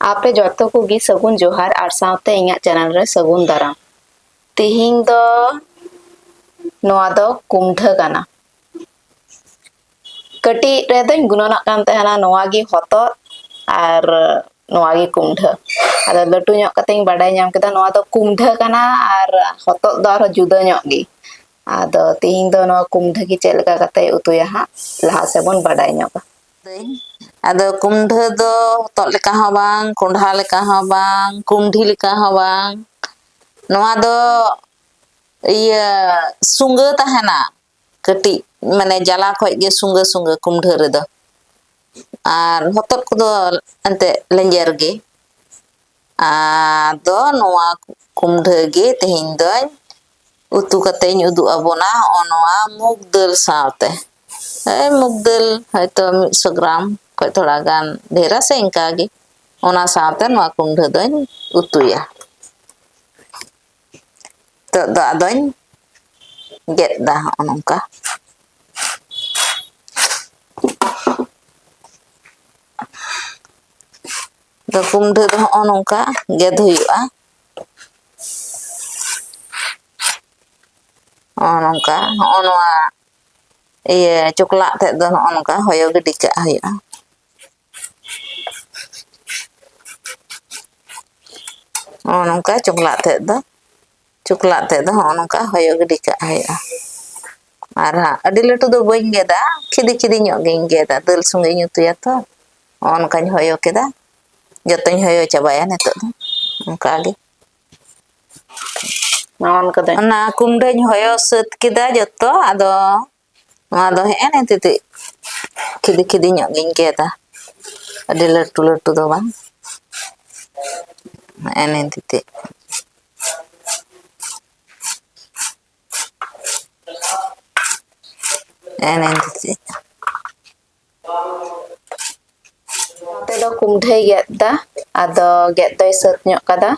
Ape joto kogi sagun johar ar saute inyak channel re sagun daram. Tihing do noa do kumdha kana. Kati re doñ gunonak kan tahena noa gi hotot ar noa gi kumdha. Ado latu nyok kateng badai nyam keda noa do kumdha kana ar hotot do ar juda nyok gi. Ado tihing do noa kumdha gi chet leka kate utuya ha laha sebon badai nyok. Ado kumdha do hotot leka hon bang, kundha leka hon bang, kumdhi leka hon bang. Noa do iya sungga tahena. Kati mane jala khoj ge sungga sungga kumdha redo. Ar hotot ko do ante lenjer ge. Ado noa kumdha ge tihing doñ utu kateng uduk abona noa mugh dal saute. Mugh dal hoyto 100 gram khoj thoda gan dhera se inka ge. Ona saute noa kumdha doñ utuya. To do adoñ get da onongka. Do kumdha do onongka ged huyuga. Onongka noa iya coklat te do onongka hoyo gedi kak huyuga. Onongka coklat te do onongka hoyo gedi kak huyuga. Ar adi latu do bañ geda khidi khidi nyok geng geda dal sungai nyutuya to onkañ hoyo keda jotoñ hoyo cabaya nitok do onka ge. Naon kade. Ona kumdhañ hoyo sat keda joto ado noa do hene titi khidi khidi nyok geng geda. Adi latu latu do bang. Ene titi. Ene titi. Ate do kumdha get da ado get doy sat nyok kada.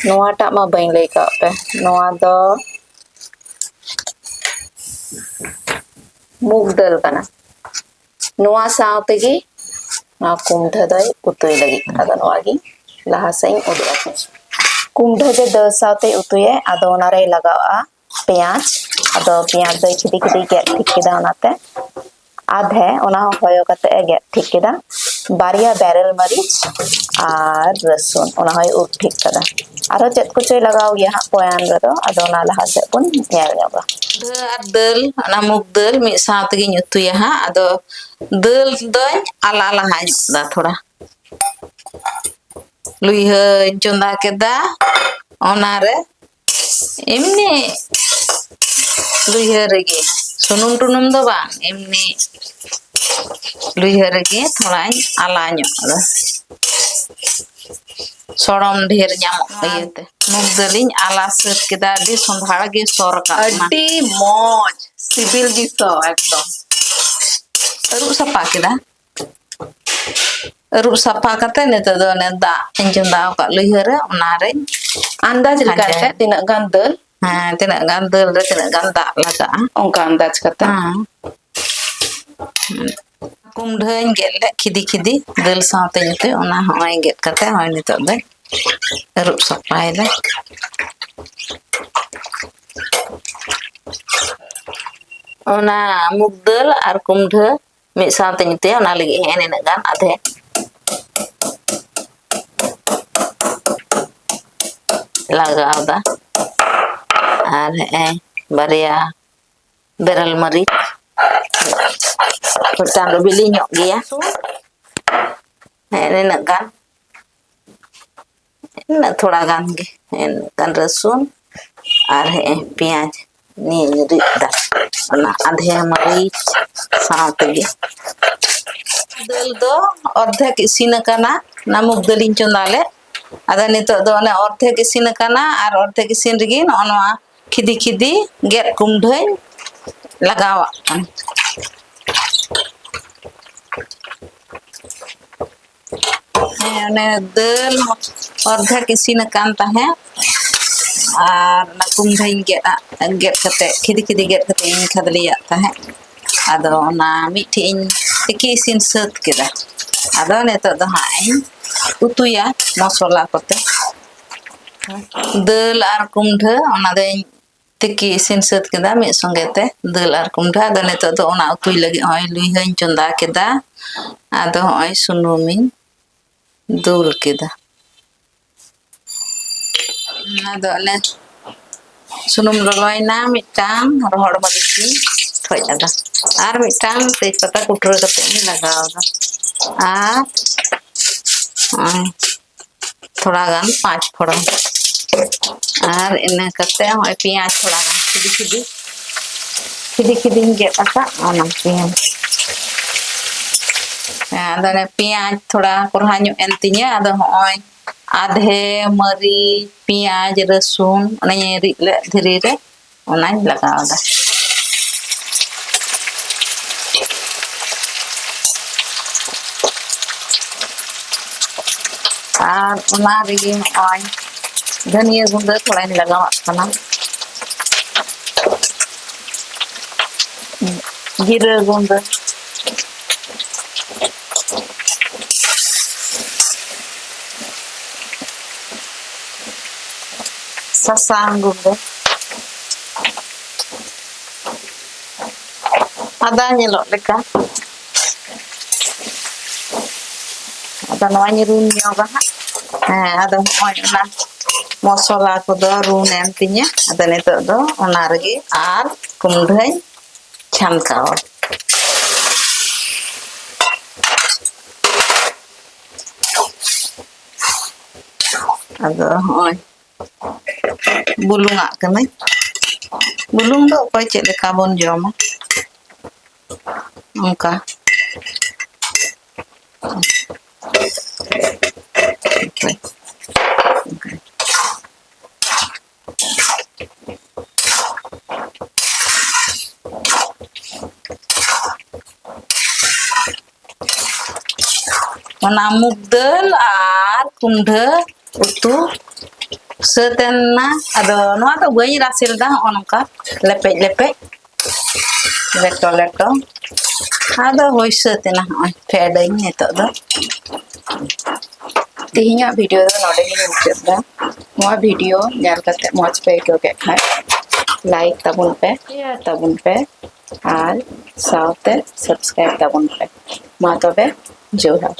Noa tak ma bañ lay ka pe. Noa do mugh dal kana. Noa saute gi noa kumdha doy utuy lagi. Ado noa gi laha sañ uduk ate. Kumdha je dal saute utuye ado ona re lagawa peঁয়াজ. Ado peঁয়াজ doy khidi khidi get thik keda onate. Adhe ona hoyo kate get thik keda. Baria barrel marich ar rasun ona hoy ut thik kada. Aro chet ko choy lagaw gya ha poyan redo ado ona laha se pun nyel nyoga. Dal ona mugh dal mi saute gi nyutuya ha ado dal doñ ala laha nyok da thoda. Luiha chonda keda ona re emni luiha rege sunum tunum do bang emni luiha rege thodañ ala nyok da. Sorom dher nyamok iyete. Mugh daliñ ala sat keda adi sondhara ge sor ka na. Adi moj sibil gi so ekdom. Arub sapa keda. Arub sapa kate nito do ne da enjung da ka luiha re ona re Andaj lekate tinak gan dal. Tinak gan dal re tinak gan da laga. Ongka andaj kate. Kumdhañ get le khidi khidi dal saute nyute ona hoy get kate hoy nitok de arub sapai le. Ona mugh dal ar kumdha mid saute nyute ona lagi hene nak gan adhe. Lagaw da ar baria barrel marich pertanda bili nyok dia ini nak gan nak thoda gan ge kan rasun ar peঁয়াজ ni rid da ona adhe marich saute ge dal do ordhek isin kana na mugh daliñ chondale ada nitok do one ordhek isin kana ar ordhek isin regi no noa khidi khidi get kumdhañ lagawak kan. One dal ordhek isin kan tahe ar na kumdhañ get kate khidi khidi get kate in khadliya tahe. Ado ona miti in tiki isin sat keda. Ado nitok do hañ utuya mosola kote ᱫᱟᱹᱞ ᱟᱨ ᱠᱩᱢᱰᱷᱟᱹ ᱚᱱᱟ ᱫᱚᱧ ᱛᱤᱠᱤ ᱤᱥᱤᱱ ᱥᱟᱹᱛ ᱠᱮᱫᱟ ᱢᱤᱫ ᱥᱚᱸᱜᱮ ᱛᱮ ᱫᱟᱹᱞ ᱟᱨ ᱠᱩᱢᱰᱷᱟᱹ ᱟᱫᱚ ᱱᱤᱛᱚᱜ ᱫᱚ ᱚᱱᱟ ᱩᱛᱩᱭ ᱞᱟᱹᱜᱤᱫ ᱦᱚᱸᱜᱼᱚᱭ ᱞᱩᱭᱦᱟᱹᱧ ᱪᱚᱸᱫᱟ ᱠᱮᱫᱟ ᱟᱫᱚ ᱦᱚᱸᱜᱼᱚᱭ ᱥᱩᱱᱩᱢᱤᱧ ᱫᱩᱞ ᱠᱮᱫᱟ ᱟᱫᱚ ᱚᱱᱮ ᱥᱩᱱᱩᱢ ᱞᱚᱞᱚᱭᱱᱟ ᱢᱤᱫᱴᱟᱝ ᱨᱚᱦᱚᱲ ᱢᱟᱹᱨᱤᱪᱤᱧ ᱴᱷᱚᱡ ᱟᱫᱟ ᱟᱨ ᱢᱤᱫᱴᱟᱝ ᱛᱮᱡ ᱯᱟᱛᱟ ᱠᱩᱴᱨᱟᱹ ᱠᱟᱛᱮ ᱤᱧ ᱞᱟᱜᱟᱣᱫᱟ ᱟᱨ थोड़ा गान 5 फोड़न और इन करते हैं पियाज थोड़ा गान खिदी खिदी खिदी खिदी गेट आका ओना पियाज आदने पियाज थोड़ा कोरहा ᱧᱚᱜ ᱮᱱ ᱛᱤᱧᱟᱹ ᱟᱫᱚ ᱦᱚᱸᱜᱼᱚᱭ आधे मरीच पियाज रसुन ᱚᱱᱟᱧ ᱨᱤᱫ ᱞᱮᱫ ᱫᱷᱤᱨᱤ ᱨᱮ ᱚᱱᱟᱧ ᱞᱟᱜᱟᱣᱫᱟ और ओना रेगे हॉय धनिया गुंडा थोड़ा लगावत कना जीरा गुंडा ससांग गुंडा आदा ñelok leka ada noanya runnya ba ada hoy ona mosola ko do runen tinya ada nitok do ona rege ar kumdhañ chamkaw ada hoy bulungak kana bulung do okoy chet leka bon joma ongka okay. Ona mugh ᱫᱟᱹᱞ ᱟᱨ ᱠᱩᱢᱰᱷᱟᱹ ᱩᱛᱩ ᱥᱟᱹᱛᱮᱱᱟ ᱟᱫᱚ ᱱᱚᱣᱟ ᱫᱚ ᱵᱟᱹᱧ ᱨᱟᱥᱮ ᱞᱮᱫᱟ ᱦᱚᱸᱜᱼᱚ ᱱᱚᱝᱠᱟ ᱞᱮᱯᱮᱡ ᱞᱮᱯᱮᱡ ᱞᱮᱴᱚ ᱞᱮᱴᱚ ᱟᱫᱚ ᱦᱩᱭ ᱥᱟᱹᱛᱮᱱᱟ ᱦᱚᱸᱜᱼᱚᱭ ᱯᱷᱮᱰᱟᱹᱧ ᱱᱤᱛᱚᱜ ᱫᱚ ᱛᱮᱦᱮᱧᱟᱜ ᱵᱷᱤᱰᱤᱭᱳ ᱫᱚ ᱱᱚᱰᱮ ᱜᱤᱧ ᱢᱩᱪᱟᱹᱫ ᱫᱟ ᱱᱚᱣᱟ ᱵᱷᱤᱰᱤᱭᱳ ᱧᱮᱞ ᱠᱟᱛᱮ ᱢᱚᱡᱽ ᱯᱮ ᱟᱹᱭᱠᱟᱹᱣ ᱠᱮᱫ ᱠᱷᱟᱡ ᱞᱟᱭᱤᱠ ᱛᱟᱵᱚᱱ ᱯᱮ ᱥᱮᱭᱟᱨ ᱛᱟᱵᱚᱱ ᱯᱮ ᱟᱨ ᱥᱟᱶᱛᱮ ᱥᱟᱵᱥᱠᱨᱟᱭᱤᱵ ᱛᱟᱵᱚᱱ ᱯᱮ ᱢᱟ ᱛᱚᱵᱮ ᱡᱚᱦᱟᱨ